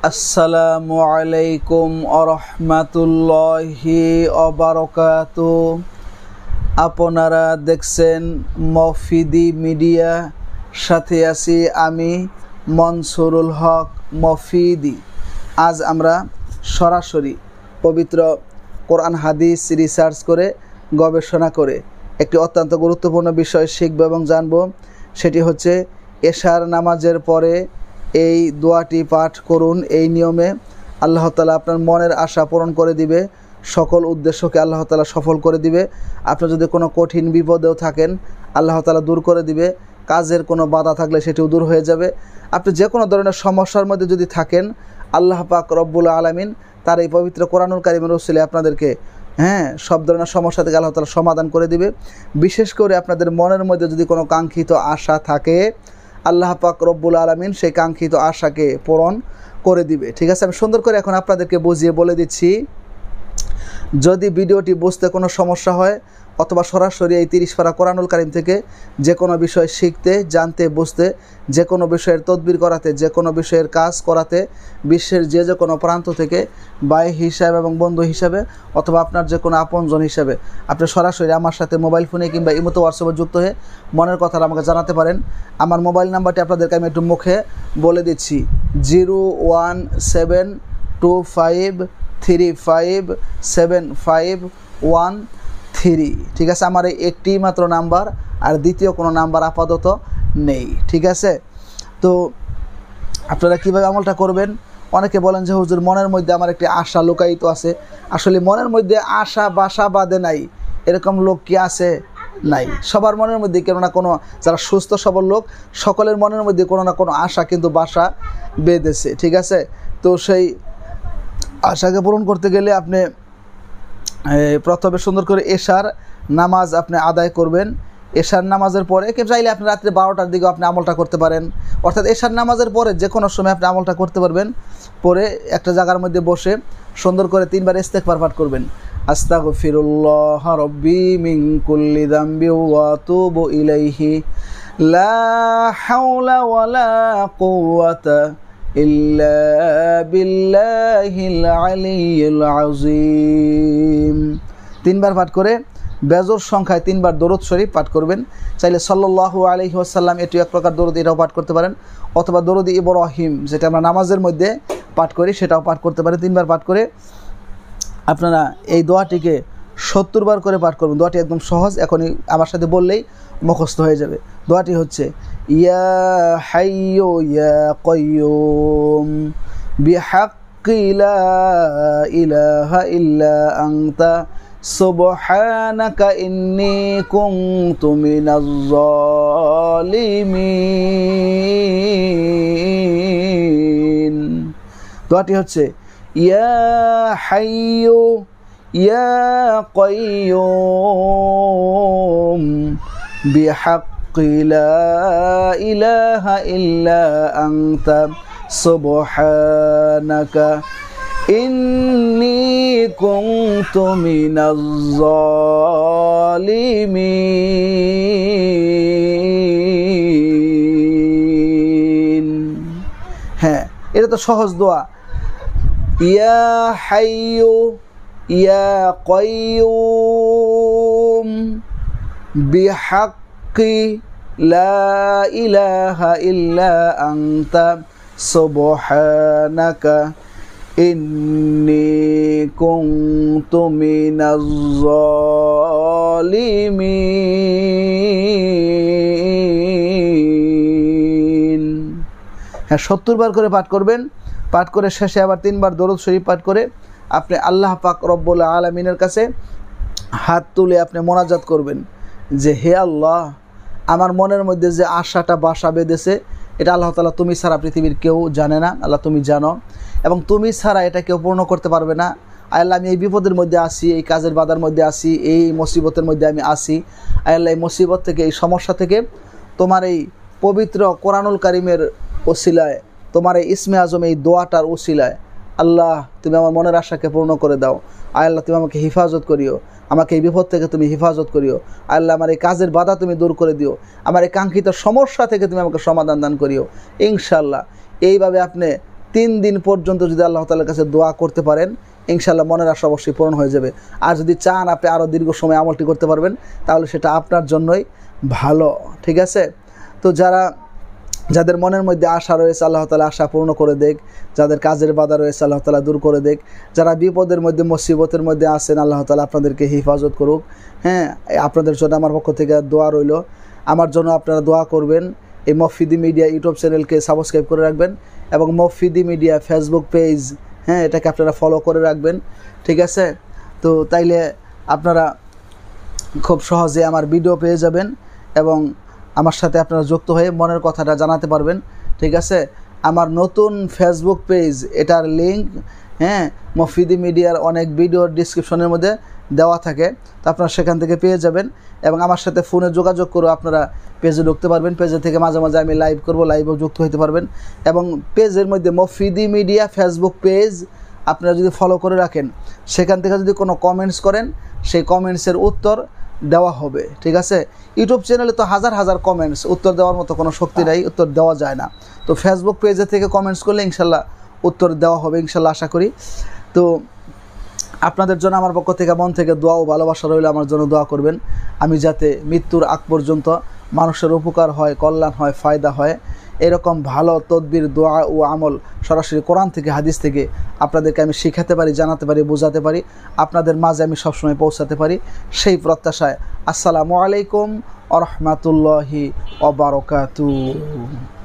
আসসালামু আলাইকুম আরহামাতুল্লাহি ওয়াবারাকাতুহু। আপনারা দেখছেন মফিদি মিডিয়া, সাথে আছি আমি মনসুরুল হক মফিদি। আজ আমরা সরাসরি পবিত্র কোরআন হাদিস রিসার্চ করে গবেষণা করে একটি অত্যন্ত গুরুত্বপূর্ণ বিষয় শিখব এবং জানব। সেটি হচ্ছে এশার নামাজের পরে এই দোয়াটি পাঠ করুন। এই নিয়মে আল্লাহ তাআলা আপনার মনের আশা পূরণ করে দিবে, সকল উদ্দেশ্যকে আল্লাহ তাআলা সফল করে দিবে। আপনি যদি কোনো কঠিন বিপদেও থাকেন আল্লাহ তাআলা দূর করে দিবে, কাজের কোনো বাধা থাকলে সেটিও দূর হয়ে যাবে। আপনি যে কোনো ধরনের সমস্যার মধ্যে যদি থাকেন আল্লাহ পাক রব্বুল আলামিন তার এই পবিত্র কোরআনুল কারীমের ওসিলায় আপনাদেরকে সব ধরনের সমস্যা থেকে আল্লাহ তাআলা সমাধান করে দিবে। বিশেষ করে আপনাদের মনের মধ্যে যদি কোনো কাঙ্ক্ষিত আশা থাকে আল্লাহ পাক রব্বুল আলামিন সেই কাঙ্ক্ষিত আশাকে পূরণ করে দিবে। ঠিক আছে, আমি সুন্দর করে এখন আপনাদেরকে বুঝিয়ে বলে দিচ্ছি। যদি ভিডিওটি বুঝতে কোনো সমস্যা হয় অথবা সরাসরি এই 30 পারা কোরআনুল কারীম থেকে যে কোনো বিষয় শিখতে, জানতে, বুঝতে, যে কোনো বিষয়ের তদবির করাতে, যে কোনো বিষয়ের কাজ করাতে, বিশ্বের যে কোনো প্রান্ত থেকে ভাই হিসাবে এবং বন্ধু হিসাবে অথবা আপনার যে কোনো আপনজন হিসাবে আপনি সরাসরি আমার সাথে মোবাইল ফোনে কিংবা ইমোতে হোয়াটসঅ্যাপে যুক্ত হয়ে মনের কথাটা আমাকে জানাতে পারেন। আমার মোবাইল নাম্বারটি আপনাদেরকে আমি একটু মুখে বলে দিচ্ছি, 01725357513। ঠিক আছে, আমার এই একটি মাত্র নাম্বার, আর দ্বিতীয় কোনো নাম্বার আপাতত নেই। ঠিক আছে, তো আপনারা কীভাবে আমলটা করবেন? অনেকে বলেন যে হুজুর মনের মধ্যে আমার একটি আশা লুকায়িত আছে। আসলে মনের মধ্যে আশা বাসা বাঁধে নাই এরকম লোক কি আছে? নাই। সবার মনের মধ্যে কোনো না কোনো, যারা সুস্থ সবল লোক সকলের মনের মধ্যে কোনো না কোনো আশা কিন্তু বাসা বেঁধেছে। ঠিক আছে, তো সেই আশাকে পূরণ করতে গেলে আপনি প্রথমে সুন্দর করে এশার নামাজ আপনি আদায় করবেন। এশার নামাজের পরে চাইলে আপনি রাত্রে 12টার দিকেও আপনি আমলটা করতে পারেন, অর্থাৎ এশার নামাজের পরে যে কোনো সময় আপনি আমলটা করতে পারবেন। পরে একটা জায়গার মধ্যে বসে সুন্দর করে 3 বার ইস্তেগফার পাঠ করবেন। আস্তাগফিরুল্লাহ রাব্বি মিন কুল্লি যামবি ওয়া আতুবু ইলাইহি লা হাওলা ওয়ালা কুওয়াতা ইল্লা বিল্লাহিল আলিয়্যিল আযীম। 3 বার পাঠ করে বেজোর সংখ্যায় 3 বার দরুদ শরীফ পাঠ করবেন। চাইলে সাল্লাল্লাহু আলাইহি ওয়াসাল্লাম এটি এক প্রকার দরুদ, এটাও পাঠ করতে পারেন, অথবা দরুদ ইব্রাহিম যেটা আমরা নামাজের মধ্যে পাঠ করি সেটাও পাঠ করতে পারেন। 3 বার পাঠ করে আপনারা এই দোয়াটিকে 70 বার করে পাঠ করবেন। দোয়াটি একদম সহজ, এখনই আমার সাথে বললেই মুখস্থ হয়ে যাবে। দোয়াটি হচ্ছে ইয়া হাইয়্যু ইয়া কাইয়্যুম বিহাক্কি লা ইলাহা ইল্লা আনতা সুবহানাকা ইন্নী কুনতু মিনাজ জালিমিন। দোয়াটি হচ্ছে ইয়া হাইয়্যু ইয়া কাইয়্যুম বিহাক্কি লা ইলাহা ইল্লা আনতা সুবহানাকা ইন্নী কুনতু মিনাজ জালিমিন। হ্যাঁ, এটা তো সহজ দোয়া। ইয়া হাইয়্যু ইয়া কাইয়্যুম বিহাক্কি লা ইলাহা ইল্লা আনতা সুবহানাকা ইন্নী কুনতু মিনাজ জালিমিন। হ্যাঁ, 70 বার করে পাঠ করবেন। পাঠ করে শেষে আবার 3 বার দরুদ শরীফ পাঠ করে আপনি আল্লাহ পাক রব্বুল আলামিনের কাছে হাত তুলে আপনি মোনাজাত করবেন যে হে আল্লাহ, আমার মনের মধ্যে যে আশাটা বাসা বেঁধেছে এটা আল্লাহ তাআলা তুমি ছাড়া পৃথিবীর কেউ জানে না। আল্লাহ তুমি জানো এবং তুমি ছাড়া এটা কেউ পূর্ণ করতে পারবে না। আল্লাহ, আমি এই বিপদের মধ্যে আসি, এই কাজের বাধার মধ্যে আসি, এই মুসিবতের মধ্যে আমি আসি। আল্লাহ, এই মুসিবত থেকে, এই সমস্যা থেকে তোমার এই পবিত্র কোরআনুল কারীমের ওসিলায়, তোমার এই ইসমে আজম এই দোয়াটার ওসিলায় আল্লাহ তুমি আমার মনের আশাকে পূর্ণ করে দাও। আল্লাহ তুমি আমাকে হেফাজত করিও, আমাকে এই বিপদ থেকে তুমি হেফাজত করিও। আল্লাহ আমার এই কাজের বাধা তুমি দূর করে দিও, আমার এই কাঙ্ক্ষিত সমস্যা থেকে তুমি আমাকে সমাধান দান করিও ইনশাআল্লাহ। এইভাবে আপনি 3 দিন পর্যন্ত যদি আল্লাহ তাআলার কাছে দোয়া করতে পারেন, ইনশাআল্লাহ মনের আশা অবশ্যই পূরণ হয়ে যাবে। আর যদি চান আপনি আরও দীর্ঘ সময় আমলটি করতে পারবেন, তাহলে সেটা আপনার জন্যই ভালো, ঠিক আছে? তো যাদের মনের মধ্যে আশা রয়েছে আল্লাহ তাআলা আশা পূর্ণ করে দেখ, যাদের কাজের বাধা রয়েছে আল্লাহ তাআলা দূর করে দেখ, যারা বিপদের মধ্যে মুসিবতের মধ্যে আছেন আল্লাহ তাআলা আপনাদেরকে হিফাজত করুক। হ্যাঁ, আপনাদের জন্য আমার পক্ষ থেকে দোয়া রইল। আমার জন্য আপনারা দোয়া করবেন। এই মফিদি মিডিয়া ইউটিউব চ্যানেলকে সাবস্ক্রাইব করে রাখবেন এবং মফিদি মিডিয়া ফেসবুক পেজ, হ্যাঁ, এটাকে আপনারা ফলো করে রাখবেন, ঠিক আছে? তো তাইলে আপনারা খুব সহজে আমার ভিডিও পেয়ে যাবেন এবং আমার সাথে আপনারা যুক্ত হয়ে মনের কথাটা জানাতে পারবেন, ঠিক আছে? আমার নতুন ফেসবুক পেজ, এটার লিঙ্ক, হ্যাঁ, মফিদি মিডিয়ার অনেক ভিডিও ডিসক্রিপশনের মধ্যে দেওয়া থাকে, তো আপনারা সেখান থেকে পেয়ে যাবেন এবং আমার সাথে ফোনে যোগাযোগ করে আপনারা পেজে ঢুকতে পারবেন। পেজে থেকে মাঝে মাঝে আমি লাইভ করব, লাইভেও যুক্ত হতে পারবেন। এবং পেজের মধ্যে মফিদি মিডিয়া ফেসবুক পেজ আপনারা যদি ফলো করে রাখেন, সেখান থেকে যদি কোনো কমেন্টস করেন, সেই কমেন্টসের উত্তর দেওয়া হবে, ঠিক আছে? ইউটিউব চ্যানেলে তো হাজার হাজার কমেন্টস, উত্তর দেওয়ার মতো কোনো শক্তি নাই, উত্তর দেওয়া যায় না। তো ফেসবুক পেজে থেকে কমেন্টস করলে ইনশাল্লাহ উত্তর দেওয়া হবে, ইনশাল্লাহ আশা করি। তো আপনাদের জন্য আমার পক্ষ থেকে মন থেকে দোয়া ও ভালোবাসা রইল, আমার জন্য দোয়া করবেন আমি যাতে মৃত্যুর আগ পর্যন্ত মানুষের উপকার হয়, কল্যাণ হয়, ফায়দা হয়, এরকম ভালো তদবির, দোয়া ও আমল সরাসরি কোরআন থেকে, হাদিস থেকে আপনাদেরকে আমি শিখাতে পারি, জানাতে পারি, বোঝাতে পারি, আপনাদের মাঝে আমি সবসময় পৌঁছাতে পারি, সেই প্রত্যাশায় আসসালামু আলাইকুম ওয়া রাহমাতুল্লাহি ওয়া বারাকাতুহু।